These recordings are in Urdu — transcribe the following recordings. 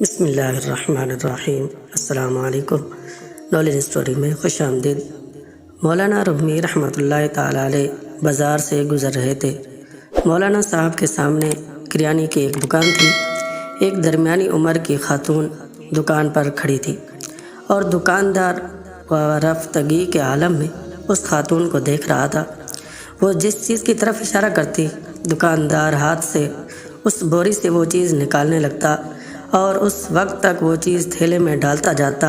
بسم اللہ الرحمن الرحیم۔ السلام علیکم۔ نالج اسٹوری میں خوش آمدید۔ مولانا رومی رحمۃ اللہ تعالیٰ علیہ بازار سے گزر رہے تھے۔ مولانا صاحب کے سامنے کریانے کی ایک دکان تھی۔ ایک درمیانی عمر کی خاتون دکان پر کھڑی تھی اور دکاندار رفتگی کے عالم میں اس خاتون کو دیکھ رہا تھا۔ وہ جس چیز کی طرف اشارہ کرتی، دکاندار ہاتھ سے اس بوری سے وہ چیز نکالنے لگتا اور اس وقت تک وہ چیز تھیلے میں ڈالتا جاتا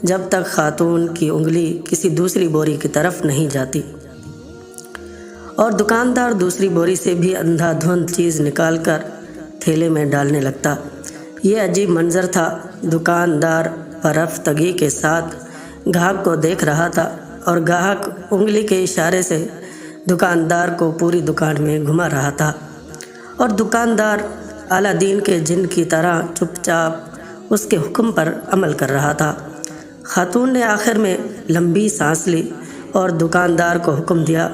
جب تک خاتون کی انگلی کسی دوسری بوری کی طرف نہیں جاتی، اور دکاندار دوسری بوری سے بھی اندھا دھند چیز نکال کر تھیلے میں ڈالنے لگتا۔ یہ عجیب منظر تھا۔ دکاندار برفتگی کے ساتھ گاہک کو دیکھ رہا تھا اور گاہک انگلی کے اشارے سے دکاندار کو پوری دکان میں گھما رہا تھا، اور دکاندار اعلیٰ دین کے جن کی طرح چپ چاپ اس کے حکم پر عمل کر رہا تھا۔ خاتون نے آخر میں لمبی سانس لی اور دکاندار کو حکم دیا،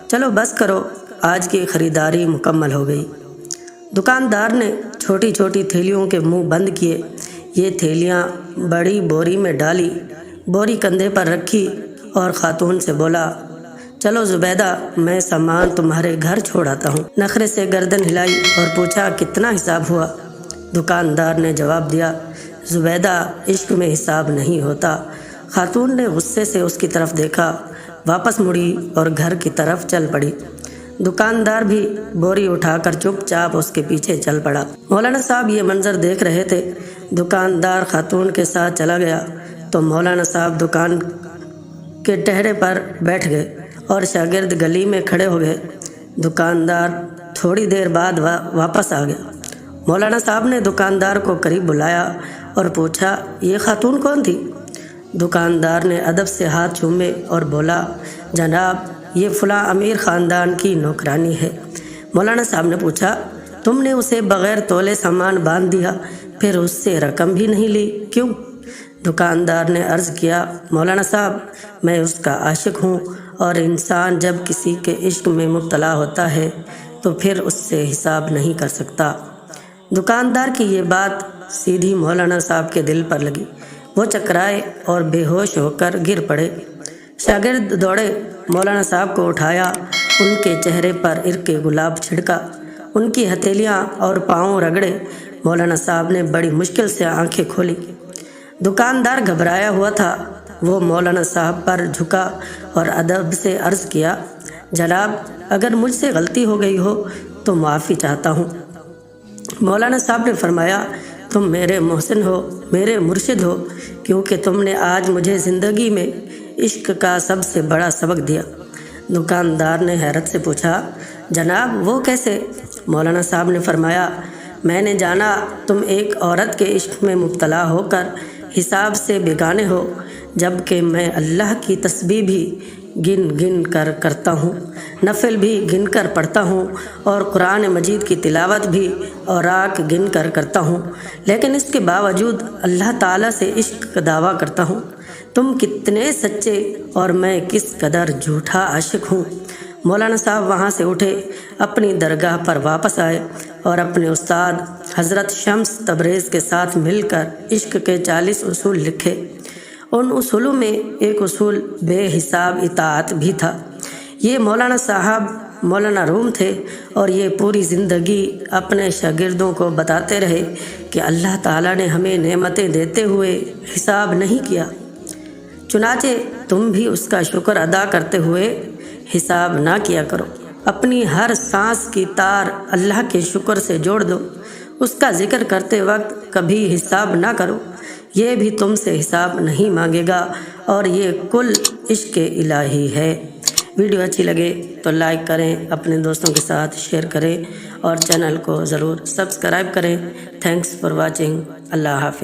چلو بس کرو، آج کی خریداری مکمل ہو گئی۔ دکاندار نے چھوٹی چھوٹی تھیلیوں کے منہ بند کیے۔ یہ تھیلیاں بڑی بوری میں ڈالی، بوری کندھے پر رکھی اور خاتون سے بولا، چلو زبیدہ، میں سامان تمہارے گھر چھوڑ آتا ہوں۔ نخرے سے گردن ہلائی اور پوچھا، کتنا حساب ہوا؟ دکاندار نے جواب دیا، زبیدہ، عشق میں حساب نہیں ہوتا۔ خاتون نے غصے سے اس کی طرف دیکھا، واپس مڑی اور گھر کی طرف چل پڑی۔ دکاندار بھی بوری اٹھا کر چپ چاپ اس کے پیچھے چل پڑا۔ مولانا صاحب یہ منظر دیکھ رہے تھے۔ دکاندار خاتون کے ساتھ چلا گیا تو مولانا صاحب دکان کے ٹہرے پر بیٹھ گئے اور شاگرد گلی میں کھڑے ہو گئے۔ دکاندار تھوڑی دیر بعد واپس آ گیا۔ مولانا صاحب نے دکاندار کو قریب بلایا اور پوچھا، یہ خاتون کون تھی؟ دکاندار نے ادب سے ہاتھ چومے اور بولا، جناب، یہ فلاں امیر خاندان کی نوکرانی ہے۔ مولانا صاحب نے پوچھا، تم نے اسے بغیر تولے سامان باندھ دیا، پھر اس سے رقم بھی نہیں لی، کیوں؟ دکاندار نے عرض کیا، مولانا صاحب، میں اس کا عاشق ہوں، اور انسان جب کسی کے عشق میں مبتلا ہوتا ہے تو پھر اس سے حساب نہیں کر سکتا۔ دکاندار کی یہ بات سیدھی مولانا صاحب کے دل پر لگی۔ وہ چکرائے اور بے ہوش ہو کر گر پڑے۔ شاگرد دوڑے، مولانا صاحب کو اٹھایا، ان کے چہرے پر عرق گلاب چھڑکا، ان کی ہتھیلیاں اور پاؤں رگڑے۔ مولانا صاحب نے بڑی مشکل سے آنکھیں کھولی۔ دکاندار گھبرایا ہوا تھا۔ وہ مولانا صاحب پر جھکا اور ادب سے عرض کیا، جناب، اگر مجھ سے غلطی ہو گئی ہو تو معافی چاہتا ہوں۔ مولانا صاحب نے فرمایا، تم میرے محسن ہو، میرے مرشد ہو، کیونکہ تم نے آج مجھے زندگی میں عشق کا سب سے بڑا سبق دیا۔ دکاندار نے حیرت سے پوچھا، جناب، وہ کیسے؟ مولانا صاحب نے فرمایا، میں نے جانا تم ایک عورت کے عشق میں مبتلا ہو کر حساب سے بیگانے ہو، جبکہ میں اللہ کی تسبیح بھی گن گن کر کرتا ہوں، نفل بھی گن کر پڑھتا ہوں، اور قرآن مجید کی تلاوت بھی اوراق گن کر کرتا ہوں، لیکن اس کے باوجود اللہ تعالیٰ سے عشق کا دعویٰ کرتا ہوں۔ تم کتنے سچے اور میں کس قدر جھوٹا عاشق ہوں۔ مولانا صاحب وہاں سے اٹھے، اپنی درگاہ پر واپس آئے اور اپنے استاد حضرت شمس تبریز کے ساتھ مل کر عشق کے 40 اصول لکھے۔ ان اصولوں میں ایک اصول بے حساب اطاعت بھی تھا۔ یہ مولانا صاحب مولانا روم تھے، اور یہ پوری زندگی اپنے شاگردوں کو بتاتے رہے کہ اللہ تعالیٰ نے ہمیں نعمتیں دیتے ہوئے حساب نہیں کیا، چنانچہ تم بھی اس کا شکر ادا کرتے ہوئے حساب نہ کیا کرو۔ اپنی ہر سانس کی تار اللہ کے شکر سے جوڑ دو۔ اس کا ذکر کرتے وقت کبھی حساب نہ کرو، یہ بھی تم سے حساب نہیں مانگے گا، اور یہ کل عشق الہی ہے۔ ویڈیو اچھی لگے تو لائک کریں، اپنے دوستوں کے ساتھ شیئر کریں، اور چینل کو ضرور سبسکرائب کریں۔ Thanks for watching. اللہ حافظ۔